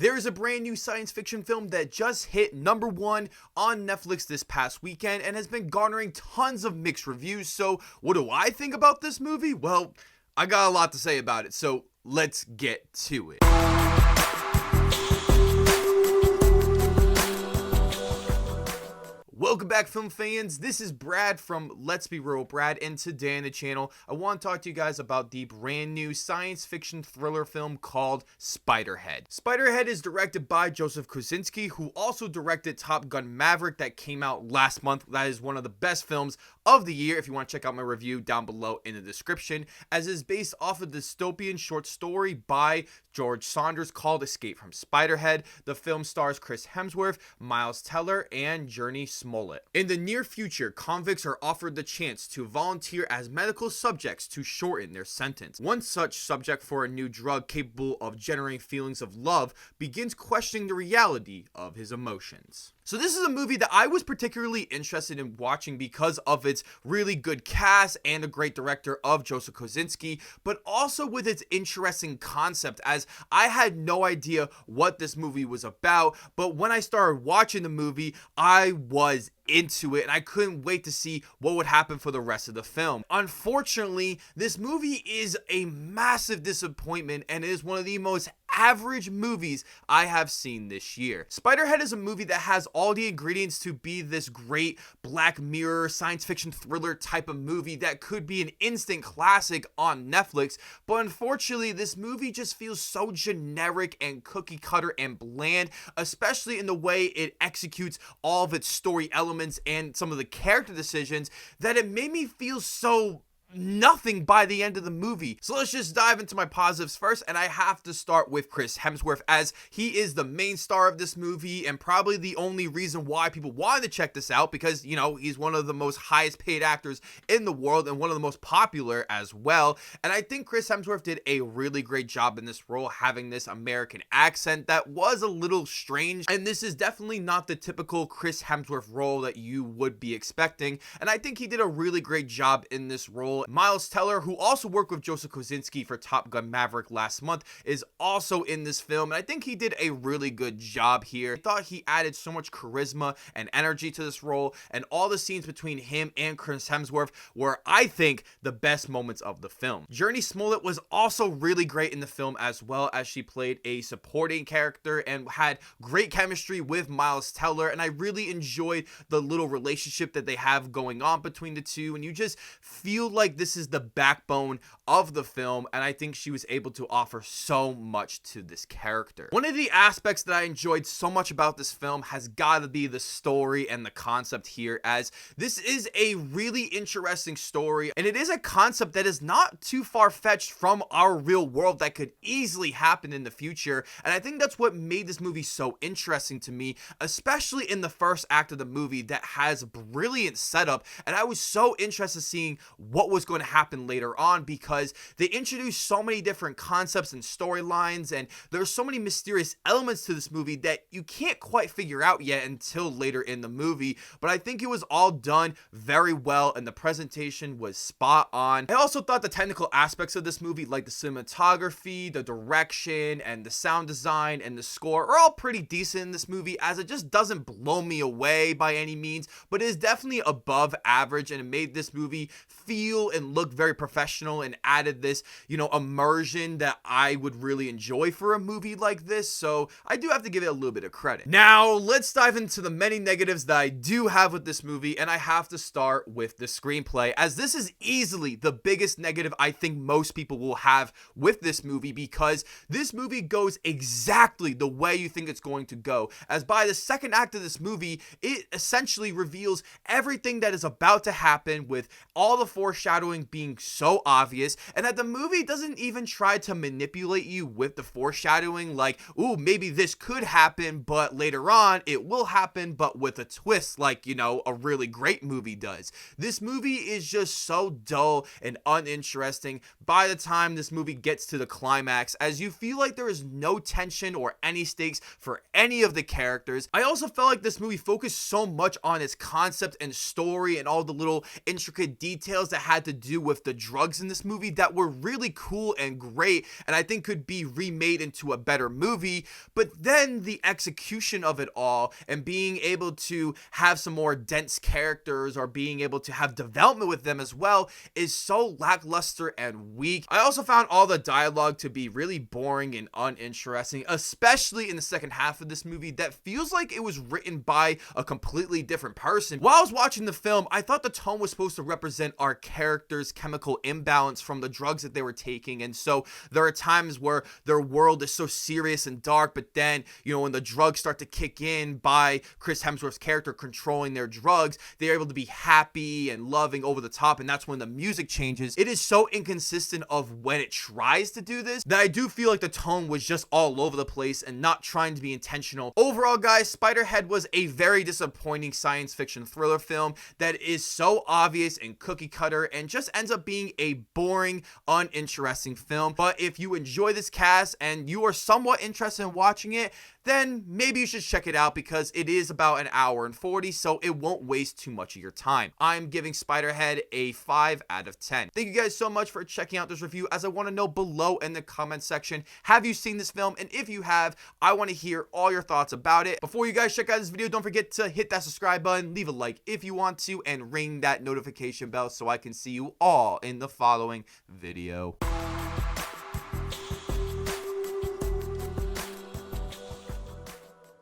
There is a brand new science fiction film that just hit #1 on Netflix this past weekend and has been garnering tons of mixed reviews. So, what do I think about this movie? Well, I got a lot to say about it, so let's get to it. Welcome back, film fans. This is Brad from Let's Be Real Brad, and today on the channel, I want to talk to you guys about the brand new science fiction thriller film called Spiderhead. Spiderhead is directed by Joseph Kosinski, who also directed Top Gun Maverick that came out last month. That is one of the best films of the year. If you want to check out my review down below in the description, as is based off a dystopian short story by George Saunders called Escape from Spiderhead. The film stars Chris Hemsworth, Miles Teller, and Jurnee Smollett. In the near future, convicts are offered the chance to volunteer as medical subjects to shorten their sentence. One such subject for a new drug capable of generating feelings of love begins questioning the reality of his emotions. So this is a movie that I was particularly interested in watching because of its really good cast and a great director of Joseph Kosinski, but also with its interesting concept, as I had no idea what this movie was about, but when I started watching the movie, I was into it and I couldn't wait to see what would happen for the rest of the film. Unfortunately, this movie is a massive disappointment and is one of the most average movies I have seen this year. Spiderhead is a movie that has all the ingredients to be this great Black Mirror science fiction thriller type of movie that could be an instant classic on Netflix, but unfortunately this movie just feels so generic and cookie cutter and bland, especially in the way it executes all of its story elements and some of the character decisions, that it made me feel so nothing by the end of the movie. So let's just dive into my positives first, and I have to start with Chris Hemsworth, as he is the main star of this movie and probably the only reason why people wanted to check this out, because, you know, he's one of the most highest paid actors in the world and one of the most popular as well. And I think Chris Hemsworth did a really great job in this role, having this American accent that was a little strange, and this is definitely not the typical Chris Hemsworth role that you would be expecting, and I think he did a really great job in this role. Miles Teller, who also worked with Joseph Kosinski for Top Gun Maverick last month, is also in this film, and I think he did a really good job here. I thought he added so much charisma and energy to this role, and all the scenes between him and Chris Hemsworth were, I think, the best moments of the film. Jurnee Smollett was also really great in the film, as well, as she played a supporting character and had great chemistry with Miles Teller, and I really enjoyed the little relationship that they have going on between the two, and you just feel like this is the backbone of the film, and I think she was able to offer so much to this character. One of the aspects that I enjoyed so much about this film has got to be the story and the concept here, as this is a really interesting story, and it is a concept that is not too far-fetched from our real world that could easily happen in the future, and I think that's what made this movie so interesting to me, especially in the first act of the movie that has brilliant setup, and I was so interested seeing what was going to happen later on, because they introduced so many different concepts and storylines, and there's so many mysterious elements to this movie that you can't quite figure out yet until later in the movie, but I think it was all done very well and the presentation was spot on. I also thought the technical aspects of this movie, like the cinematography, the direction, and the sound design and the score, are all pretty decent in this movie, as it just doesn't blow me away by any means, but it is definitely above average, and it made this movie feel and look very professional and added this, you know, immersion that I would really enjoy for a movie like this. So I do have to give it a little bit of credit. Now let's dive into the many negatives that I do have with this movie, and I have to start with the screenplay, as this is easily the biggest negative I think most people will have with this movie, because this movie goes exactly the way you think it's going to go, as by the second act of this movie, it essentially reveals everything that is about to happen, with all the foreshadowing being so obvious, and that the movie doesn't even try to manipulate you with the foreshadowing, like, ooh, maybe this could happen, but later on it will happen, but with a twist, like, you know, a really great movie does. This movie is just so dull and uninteresting by the time this movie gets to the climax, as you feel like there is no tension or any stakes for any of the characters. I also felt like this movie focused so much on its concept and story and all the little intricate details that had had to do with the drugs in this movie that were really cool and great, and I think could be remade into a better movie. But then the execution of it all, and being able to have some more dense characters or being able to have development with them as well, is so lackluster and weak. I also found all the dialogue to be really boring and uninteresting, especially in the second half of this movie that feels like it was written by a completely different person. While I was watching the film, I thought the tone was supposed to represent our characters' chemical imbalance from the drugs that they were taking, and so there are times where their world is so serious and dark, but then, you know, when the drugs start to kick in by Chris Hemsworth's character controlling their drugs, they're able to be happy and loving over the top, and that's when the music changes. It is so inconsistent of when it tries to do this that I do feel like the tone was just all over the place and not trying to be intentional. Overall, guys, Spiderhead was a very disappointing science fiction thriller film that is so obvious and cookie cutter and just ends up being a boring, uninteresting film. But if you enjoy this cast and you are somewhat interested in watching it, then maybe you should check it out because it is about an hour and 40, so it won't waste too much of your time. I'm giving Spiderhead a 5 out of 10. Thank you guys so much for checking out this review. As I want to know below in the comment section, have you seen this film? And if you have, I want to hear all your thoughts about it. Before you guys check out this video, don't forget to hit that subscribe button, leave a like if you want to, and ring that notification bell so I can see you all in the following video.